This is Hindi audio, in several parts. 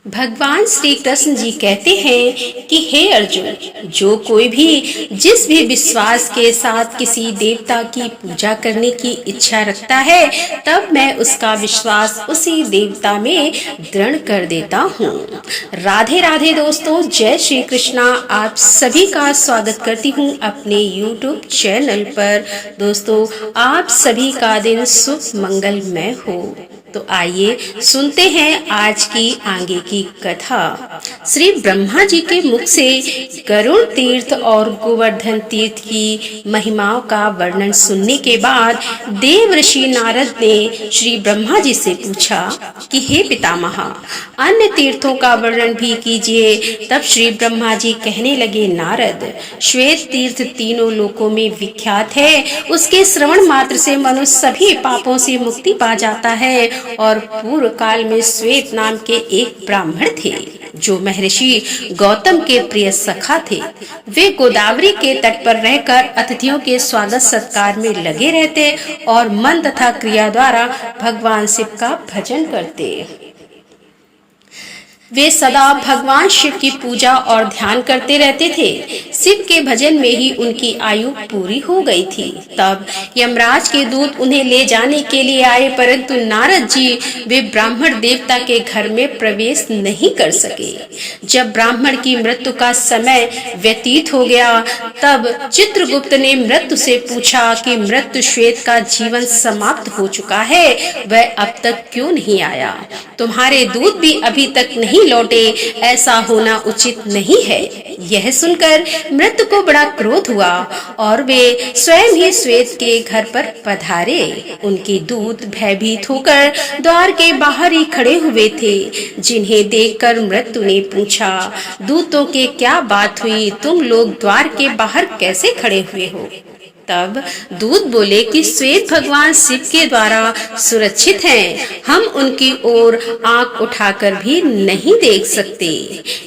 भगवान श्री कृष्ण जी कहते हैं कि हे अर्जुन, जो कोई भी जिस भी विश्वास के साथ किसी देवता की पूजा करने की इच्छा रखता है, तब मैं उसका विश्वास उसी देवता में दृढ़ कर देता हूँ। राधे राधे दोस्तों, जय श्री कृष्णा। आप सभी का स्वागत करती हूँ अपने YouTube चैनल पर। दोस्तों, आप सभी का दिन शुभ मंगलमय हो। तो आइए सुनते हैं आज की आगे की कथा। श्री ब्रह्मा जी के मुख से गरुड़ तीर्थ और गोवर्धन तीर्थ की महिमाओं का वर्णन सुनने के बाद देव ऋषि नारद ने श्री ब्रह्मा जी से पूछा कि हे पितामह, अन्य तीर्थों का वर्णन भी कीजिए। तब श्री ब्रह्मा जी कहने लगे, नारद, श्वेत तीर्थ तीनों लोकों में विख्यात है। उसके श्रवण मात्र से मनुष्य सभी पापों से मुक्ति पा जाता है। और पूर्व काल में श्वेत नाम के एक ब्राह्मण थे जो महर्षि गौतम के प्रिय सखा थे। वे गोदावरी के तट पर रहकर अतिथियों के स्वागत सत्कार में लगे रहते और मन तथा क्रिया द्वारा भगवान शिव का भजन करते। वे सदा भगवान शिव की पूजा और ध्यान करते रहते थे। शिव के भजन में ही उनकी आयु पूरी हो गई थी। तब यमराज के दूत उन्हें ले जाने के लिए आए, परंतु नारद जी वे ब्राह्मण देवता के घर में प्रवेश नहीं कर सके। जब ब्राह्मण की मृत्यु का समय व्यतीत हो गया, तब चित्रगुप्त ने मृत्यु से पूछा कि मृत्यु श्वेत का जीवन समाप्त हो चुका है, वह अब तक क्यों नहीं आया? तुम्हारे दूत भी अभी तक नहीं लौटे, ऐसा होना उचित नहीं है। यह सुनकर मृत्यु को बड़ा क्रोध हुआ और वे स्वयं ही श्वेत के घर पर पधारे। उनके दूत भयभीत होकर द्वार के बाहर ही खड़े हुए थे, जिन्हें देखकर मृत्यु ने पूछा, दूतों के क्या बात हुई? तुम लोग द्वार के बाहर कैसे खड़े हुए हो? तब दूत बोले कि श्वेत भगवान शिव के द्वारा सुरक्षित हैं। हम उनकी ओर आंख उठाकर भी नहीं देख सकते।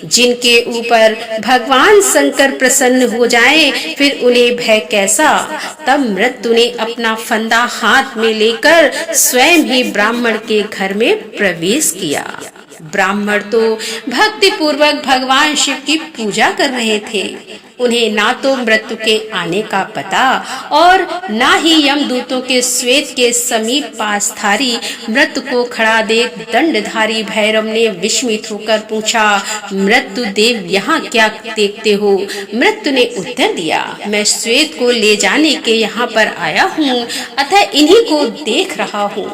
जिनके ऊपर भगवान शंकर प्रसन्न हो जाएं, फिर उन्हें भय कैसा? तब मृत्यु ने अपना फंदा हाथ में लेकर स्वयं ही ब्राह्मण के घर में प्रवेश किया। ब्राह्मण तो भक्ति पूर्वक भगवान शिव की पूजा कर रहे थे। उन्हें ना तो मृत्यु के आने का पता और ना ही यमदूतों के श्वेत के समीप पासधारी मृत्यु को खड़ा देख दंडधारी भैरव ने विस्मित होकर पूछा, मृत्यु देव यहाँ क्या देखते हो? मृत्यु ने उत्तर दिया, मैं श्वेत को ले जाने के यहाँ पर आया हूँ, अतः इन्हीं को देख रहा हूँ।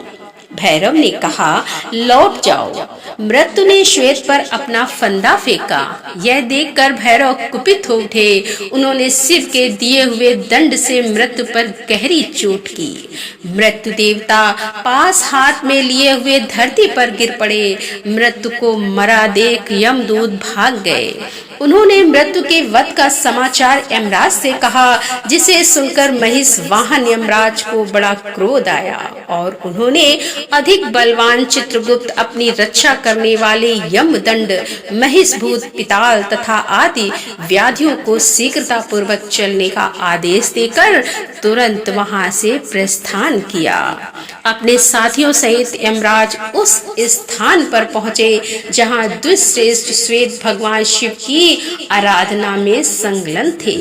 भैरव ने कहा, लौट जाओ। मृत्यु ने श्वेत पर अपना फंदा फेंका। यह देखकर भैरव कुपित हो उठे। उन्होंने शिव के दिए हुए दंड से मृत्यु पर गहरी चोट की। मृत्यु देवता पास हाथ में लिए हुए धरती पर गिर पड़े। मृत्यु को मरा देख यमदूत भाग गए। उन्होंने मृत्यु के वध का समाचार यमराज से कहा, जिसे सुनकर महिष वाहन यमराज को बड़ा क्रोध आया और उन्होंने अधिक बलवान चित्रगुप्त, अपनी रक्षा करने वाले यमदंड, महिषभूत, पिताल तथा आदि व्याधियों को शीघ्रता पूर्वक चलने का आदेश देकर तुरंत वहां से प्रस्थान किया। अपने साथियों सहित यमराज उस स्थान पर पहुंचे जहां द्विश्रेष्ठ श्वेत भगवान शिव की आराधना में संलग्न थे।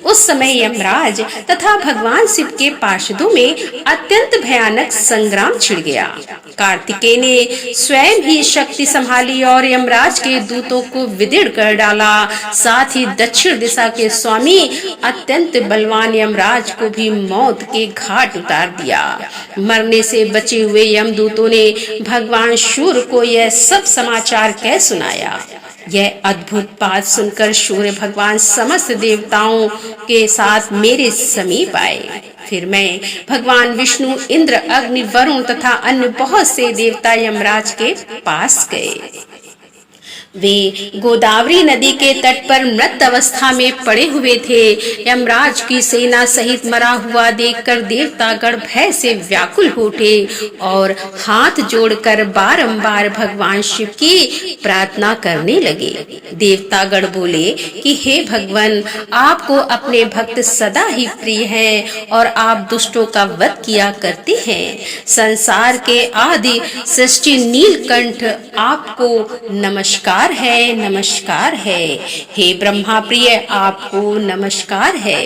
उस समय यमराज तथा भगवान शिव के पार्षदों में अत्यंत भयानक संग्राम छिड़ गया। कार्तिकेय ने स्वयं ही शक्ति संभाली और यमराज के दूतों को विदीर्ण कर डाला। साथ ही दक्षिण दिशा के स्वामी अत्यंत बलवान यमराज को भी मौत के घाट उतार दिया। मरने से बचे हुए यमदूतों ने भगवान सूर्य को यह सब समाचार कह सुनाया। यह अद्भुत बात सुनकर सूर्य भगवान समस्त देवताओं के साथ मेरे समीप आए। फिर मैं, भगवान विष्णु, इंद्र, अग्नि, वरुण तथा अन्य बहुत से देवता यमराज के पास गए। वे गोदावरी नदी के तट पर मृत अवस्था में पड़े हुए थे। यमराज की सेना सहित मरा हुआ देखकर देवतागण भय से व्याकुल हो उठे और हाथ जोड़कर बारंबार भगवान शिव की प्रार्थना करने लगे। देवतागण बोले कि हे भगवान, आपको अपने भक्त सदा ही प्रिय हैं और आप दुष्टों का वध किया करते हैं। संसार के आदि सृष्टि नीलकंठ, आपको नमस्कार है, नमस्कार है। हे ब्रह्मा प्रिय, आपको नमस्कार है।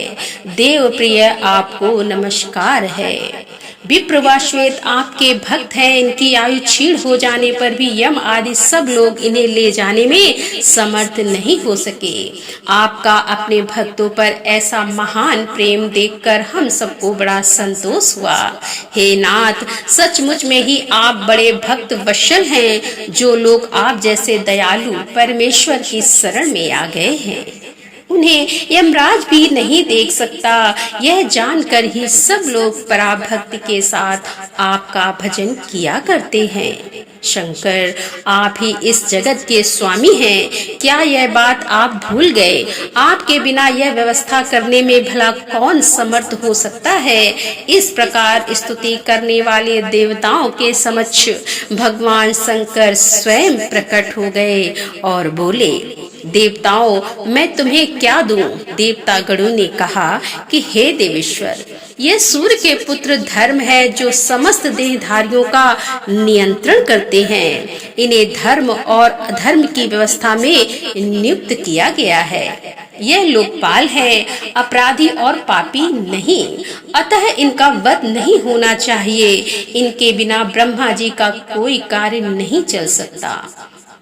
देव प्रिय, आपको नमस्कार है। विप्र श्वेत आपके भक्त हैं। इनकी आयु क्षीण हो जाने पर भी यम आदि सब लोग इन्हें ले जाने में समर्थ नहीं हो सके। आपका अपने भक्तों पर ऐसा महान प्रेम देखकर हम सबको बड़ा संतोष हुआ। हे नाथ, सचमुच में ही आप बड़े भक्त वत्सल हैं। जो लोग आप जैसे दयालु परमेश्वर की शरण में आ गए हैं, उन्हें यमराज भी नहीं देख सकता। यह जानकर ही सब लोग पराभक्ति के साथ आपका भजन किया करते हैं। शंकर, आप ही इस जगत के स्वामी हैं। क्या यह बात आप भूल गए? आपके बिना यह व्यवस्था करने में भला कौन समर्थ हो सकता है? इस प्रकार स्तुति करने वाले देवताओं के समक्ष भगवान शंकर स्वयं प्रकट हो गए और बोले, देवताओं, मैं तुम्हें क्या दूं? देवतागणों ने कहा कि हे देवेश्वर, ये सूर्य के पुत्र धर्म है जो समस्त देहधारियों का नियंत्रण करते हैं। इन्हें धर्म और अधर्म की व्यवस्था में नियुक्त किया गया है। यह लोकपाल है, अपराधी और पापी नहीं, अतः इनका वध नहीं होना चाहिए। इनके बिना ब्रह्मा जी का कोई कार्य नहीं चल सकता।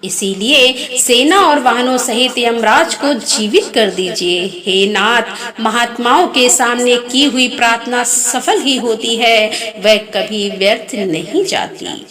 इसीलिए सेना और वाहनों सहित यमराज को जीवित कर दीजिए। हे नाथ, महात्माओं के सामने की हुई प्रार्थना सफल ही होती है, वह कभी व्यर्थ नहीं जाती।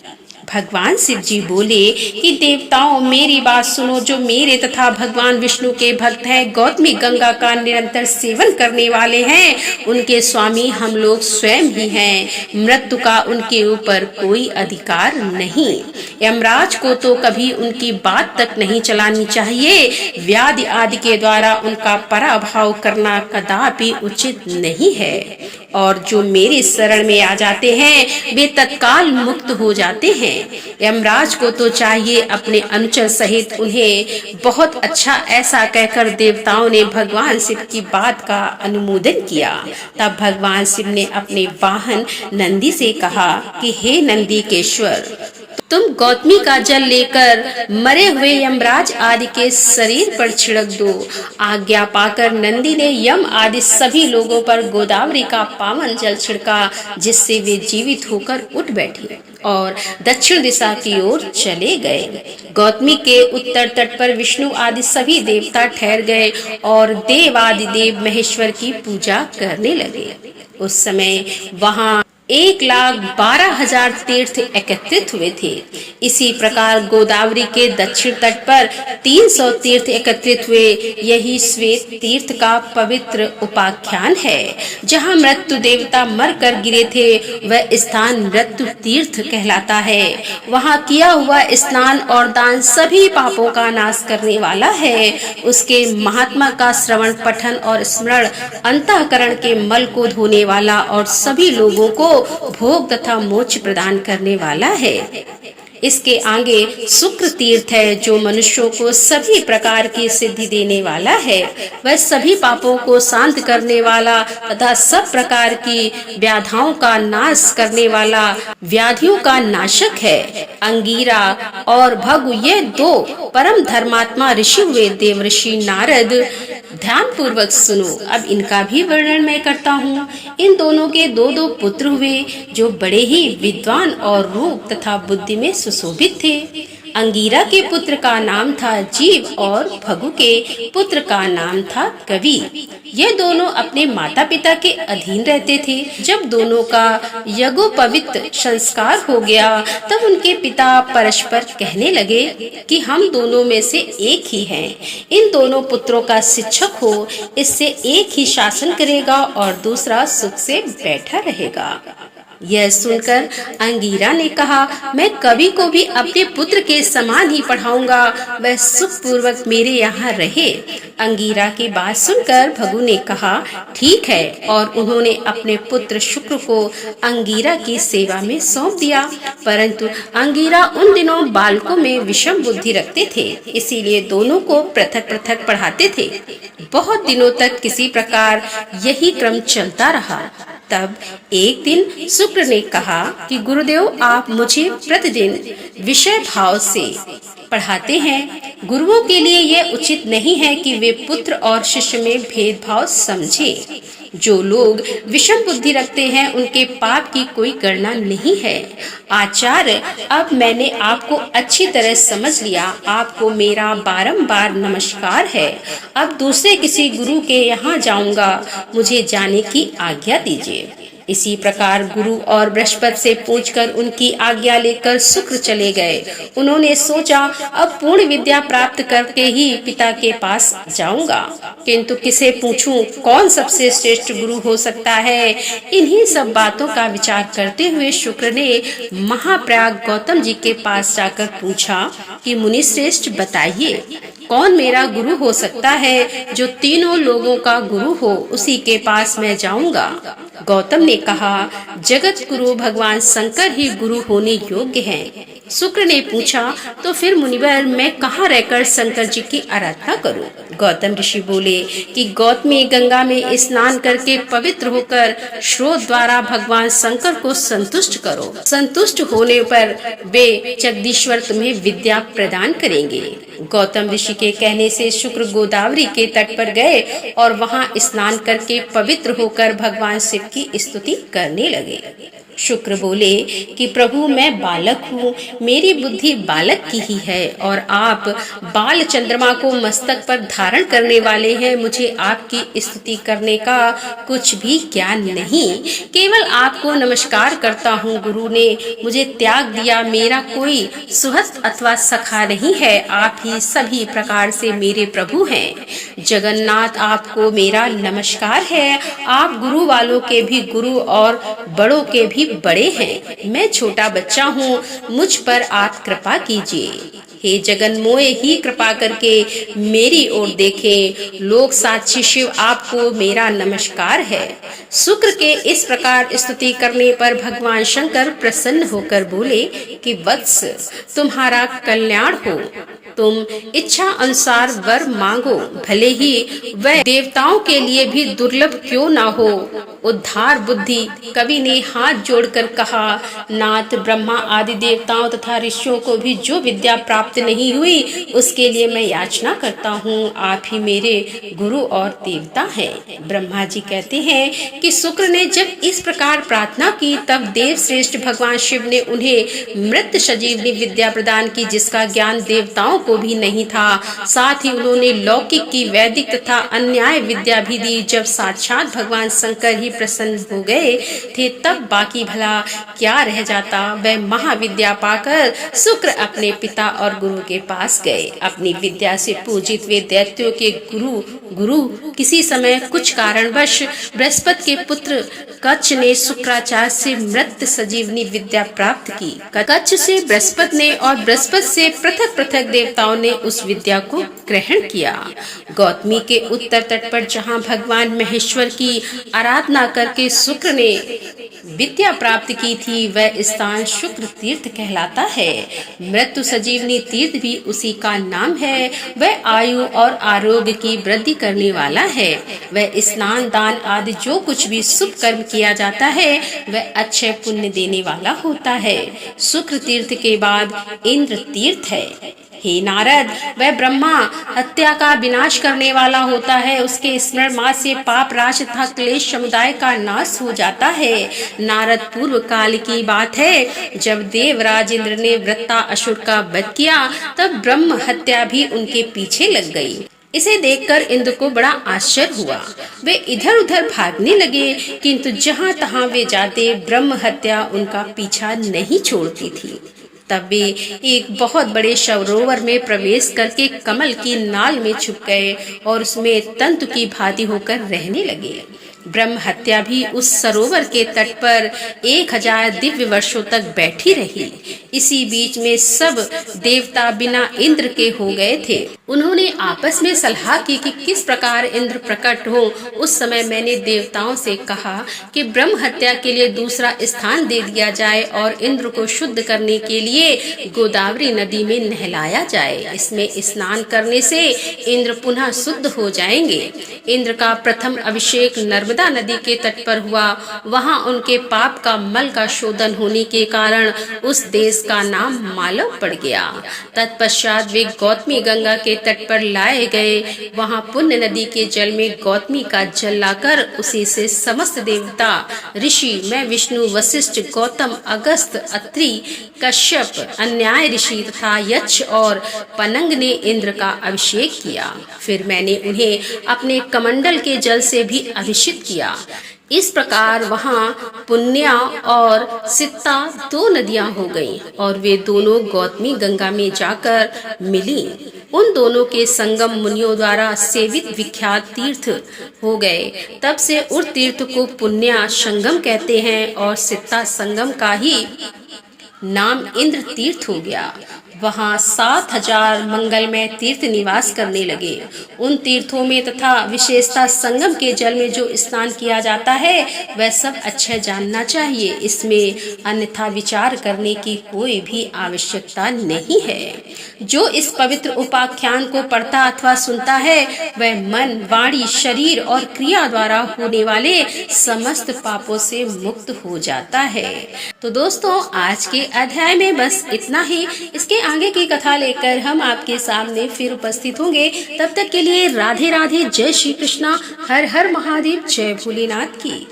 भगवान शिव जी बोले कि देवताओं, मेरी बात सुनो। जो मेरे तथा भगवान विष्णु के भक्त हैं, गौतमी गंगा का निरंतर सेवन करने वाले हैं, उनके स्वामी हम लोग स्वयं ही हैं। मृत्यु का उनके ऊपर कोई अधिकार नहीं। यमराज को तो कभी उनकी बात तक नहीं चलानी चाहिए। व्याधि आदि के द्वारा उनका पराभव करना कदापि उचित नहीं है। और जो मेरी शरण में आ जाते हैं, वे तत्काल मुक्त हो जाते हैं। यमराज को तो चाहिए अपने अनुचर सहित उन्हें बहुत अच्छा ऐसा कहकर देवताओं ने भगवान शिव की बात का अनुमोदन किया। तब भगवान शिव ने अपने वाहन नंदी से कहा कि हे नंदीकेश्वर, तुम गौतमी का जल लेकर मरे हुए यमराज आदि के शरीर पर छिड़क दो। आज्ञा पाकर नंदी ने यम आदि सभी लोगों पर गोदावरी का पावन जल छिड़का, जिससे वे जीवित होकर उठ बैठे और दक्षिण दिशा की ओर चले गए। गौतमी के उत्तर तट पर विष्णु आदि सभी देवता ठहर गए और देवादिदेव महेश्वर की पूजा करने लगे। उस समय वहाँ 1,12,000 तीर्थ एकत्रित हुए थे। इसी प्रकार गोदावरी के दक्षिण तट पर 300 तीर्थ एकत्रित हुए। यही श्वेत तीर्थ का पवित्र उपाख्यान है। जहाँ मृत्यु देवता मर कर गिरे थे, वह स्थान मृत्यु तीर्थ कहलाता है। वहाँ किया हुआ स्नान और दान सभी पापों का नाश करने वाला है। उसके महात्मा का श्रवण, पठन और स्मरण अंतःकरण के मल को धोने वाला और सभी लोगों को भोग तथा मोक्ष प्रदान करने वाला है। इसके आगे शुक्र तीर्थ है, जो मनुष्यों को सभी प्रकार की सिद्धि देने वाला है। वह सभी पापों को शांत करने वाला तथा सब प्रकार की व्याधियों का नाश करने वाला, व्याधियों का नाशक है। अंगीरा और भगु ये दो परम धर्मात्मा ऋषि हुए। देव ऋषि नारद, ध्यान पूर्वक सुनो, अब इनका भी वर्णन मैं करता हूँ। इन दोनों के दो पुत्र हुए, जो बड़े ही विद्वान और रूप तथा बुद्धि में सुशोभित थे। अंगीरा के पुत्र का नाम था जीव और भगु के पुत्र का नाम था कवि। ये दोनों अपने माता पिता के अधीन रहते थे। जब दोनों का यज्ञोपवीत संस्कार हो गया, तब उनके पिता परस्पर कहने लगे कि हम दोनों में से एक ही हैं। इन दोनों पुत्रों का शिक्षक हो, इससे एक ही शासन करेगा और दूसरा सुख से बैठा रहेगा। यह सुनकर अंगीरा ने कहा, मैं कवि को भी अपने पुत्र के समान ही पढ़ाऊंगा, वह सुखपूर्वक मेरे यहाँ रहे। अंगीरा की बात सुनकर भगु ने कहा, ठीक है, और उन्होंने अपने पुत्र शुक्र को अंगीरा की सेवा में सौंप दिया। परंतु अंगीरा उन दिनों बालकों में विषम बुद्धि रखते थे, इसीलिए दोनों को पृथक पृथक पढ़ाते थे। बहुत दिनों तक किसी प्रकार यही क्रम चलता रहा। तब एक दिन शुक्र ने कहा कि गुरुदेव, आप मुझे प्रतिदिन विषय भाव से पढ़ाते हैं। गुरुओं के लिए यह उचित नहीं है कि वे पुत्र और शिष्य में भेदभाव समझे। जो लोग विषम बुद्धि रखते हैं उनके पाप की कोई गणना नहीं है। आचार्य, अब मैंने आपको अच्छी तरह समझ लिया। आपको मेरा बारंबार नमस्कार है। अब दूसरे किसी गुरु के यहाँ जाऊंगा, मुझे जाने की आज्ञा दीजिए। इसी प्रकार गुरु और बृहस्पति से पूछकर उनकी आज्ञा लेकर शुक्र चले गए। उन्होंने सोचा, अब पूर्ण विद्या प्राप्त करके ही पिता के पास जाऊंगा, किंतु किसे पूछूं, कौन सबसे श्रेष्ठ गुरु हो सकता है। इन्हीं सब बातों का विचार करते हुए शुक्र ने महाप्रयाग गौतम जी के पास जाकर पूछा कि मुनि श्रेष्ठ, बताइए कौन मेरा गुरु हो सकता है। जो तीनों लोगों का गुरु हो, उसी के पास मैं जाऊंगा। गौतम ने कहा, जगत गुरु भगवान शंकर ही गुरु होने योग्य हैं। शुक्र ने पूछा, तो फिर मुनिवर, मैं कहाँ रहकर शंकर जी की आराधना करूं? गौतम ऋषि बोले कि गौतमी गंगा में स्नान करके पवित्र होकर स्रोत द्वारा भगवान शंकर को संतुष्ट करो। संतुष्ट होने पर वे जगदीश्वर तुम्हें विद्या प्रदान करेंगे। गौतम ऋषि के कहने से शुक्र गोदावरी के तट पर गए और वहां स्नान करके पवित्र होकर भगवान शिव की स्तुति करने लगे। शुक्र बोले कि प्रभु, मैं बालक हूँ, मेरी बुद्धि बालक की ही है और आप बाल चंद्रमा को मस्तक पर धारण करने वाले हैं। मुझे आपकी स्तुति करने का कुछ भी ज्ञान नहीं, केवल आपको नमस्कार करता हूँ। गुरु ने मुझे त्याग दिया, मेरा कोई सुहृद अथवा सखा नहीं है। आप ही सभी प्रकार से मेरे प्रभु हैं। जगन्नाथ, आपको मेरा नमस्कार है। आप गुरु वालों के भी गुरु और बड़ों के भी बड़े हैं। मैं छोटा बच्चा हूँ, मुझ पर आप कृपा कीजिए। हे जगन मोए, ही कृपा करके मेरी ओर देखें। लोक साक्षी शिव, आपको मेरा नमस्कार है। शुक्र के इस प्रकार स्तुति करने पर भगवान शंकर प्रसन्न होकर बोले कि वत्स, तुम्हारा कल्याण हो। तुम इच्छा अनुसार वर मांगो, भले ही वह देवताओं के लिए भी दुर्लभ क्यों ना हो। उद्धार बुद्धि कवि ने हाथ जोड़कर कहा, नाथ, ब्रह्मा आदि देवताओं तथा ऋषियों को भी जो विद्या प्राप्त नहीं हुई, उसके लिए मैं याचना करता हूँ। आप ही मेरे गुरु और देवता हैं। ब्रह्मा जी कहते हैं कि शुक्र ने जब इस प्रकार प्रार्थना की, तब देव श्रेष्ठ भगवान शिव ने उन्हें मृत सजीवनी विद्या प्रदान की, जिसका ज्ञान देवताओं को भी नहीं था। साथ ही उन्होंने लौकिक की वैदिक तथा अन्याय विद्या भी दी। जब साक्षात भगवान शंकर ही प्रसन्न हो गए थे, तब बाकी भला क्या रह जाता। वह महाविद्या पाकर शुक्र अपने पिता और गुरु के पास गए। अपनी विद्या से पूजित वे दैत्यों के गुरु किसी समय कुछ कारणवश बृहस्पति के पुत्र कच्छ ने शुक्राचार्य से मृत सजीवनी विद्या प्राप्त की। कच्छ से बृहस्पति ने और बृहस्पति से पृथक पृथक देवताओं ने उस विद्या को ग्रहण किया। गौतमी के उत्तर तट पर जहाँ भगवान महेश्वर की आराधना करके शुक्र ने विद्या प्राप्त की थी, वह स्थान शुक्र तीर्थ कहलाता है। मृत्यु सजीवनी तीर्थ भी उसी का नाम है। वह आयु और आरोग्य की वृद्धि करने वाला है। वह स्नान, दान आदि जो कुछ भी शुभ कर्म किया जाता है, वह अक्षय पुण्य देने वाला होता है। शुक्र तीर्थ के बाद इंद्र तीर्थ है। हे नारद, वह ब्रह्मा हत्या का विनाश करने वाला होता है। उसके स्मरण मात्र से पाप राशि तथा क्लेश समुदाय का नाश हो जाता है। नारद, पूर्व काल की बात है, जब देवराज इंद्र ने वृत्ता असुर का वध किया, तब ब्रह्म हत्या भी उनके पीछे लग गई। इसे देखकर इंद्र को बड़ा आश्चर्य हुआ। वे इधर उधर भागने लगे, किंतु जहाँ तहाँ वे जाते, ब्रह्म हत्या उनका पीछा नहीं छोड़ती थी। तब वे एक बहुत बड़े सरोवर में प्रवेश करके कमल की नाल में छुप गए और उसमें तंतु की भांति होकर रहने लगे। ब्रह्म हत्या भी उस सरोवर के तट पर 1000 दिव्य वर्षों तक बैठी रही। इसी बीच में सब देवता बिना इंद्र के हो गए थे। उन्होंने आपस में सलाह की कि किस प्रकार इंद्र प्रकट हो। उस समय मैंने देवताओं से कहा कि ब्रह्म हत्या के लिए दूसरा स्थान दे दिया जाए और इंद्र को शुद्ध करने के लिए गोदावरी नदी में नहलाया जाए। इसमें स्नान करने से इंद्र पुनः शुद्ध हो जाएंगे। इंद्र का प्रथम अभिषेक नर्मदा नदी के तट पर हुआ। वहां उनके पाप का मल का शोधन होने के कारण उस देश का नाम मालव पड़ गया। तत्पश्चात वे गौतमी गंगा के तट पर लाए गए। वहां पुण्य नदी के जल में गौतमी का जल लाकर उसी से समस्त देवता, ऋषि, मैं विष्णु, वशिष्ठ, गौतम, अगस्त, अत्रि, कश्यप, अन्याय ऋषि तथा यक्ष और पनंग ने इंद्र का अभिषेक किया। फिर मैंने उन्हें अपने कमंडल के जल से भी अभिषेक किया। इस प्रकार वहां पुण्या और सित्ता 2 नदियां हो गईं और वे दोनों गौतमी गंगा में जाकर मिली। उन दोनों के संगम मुनियों द्वारा सेवित विख्यात तीर्थ हो गए। तब से उस तीर्थ को पुण्या संगम कहते हैं और सित्ता संगम का ही नाम इंद्र तीर्थ हो गया। वहां 7000 मंगलमय तीर्थ निवास करने लगे। उन तीर्थों में तथा विशेषता संगम के जल में जो स्नान किया जाता है वह सब अच्छा जानना चाहिए। इसमें अन्यथा विचार करने की कोई भी आवश्यकता नहीं है। जो इस पवित्र उपाख्यान को पढ़ता अथवा सुनता है वह मन, वाणी, शरीर और क्रिया द्वारा होने वाले समस्त पापों से मुक्त हो जाता है। तो दोस्तों, आज के अध्याय में बस इतना ही। इसके आगे की कथा लेकर हम आपके सामने फिर उपस्थित होंगे। तब तक के लिए राधे राधे, जय श्री कृष्णा, हर हर महादेव, जय भोलेनाथ की।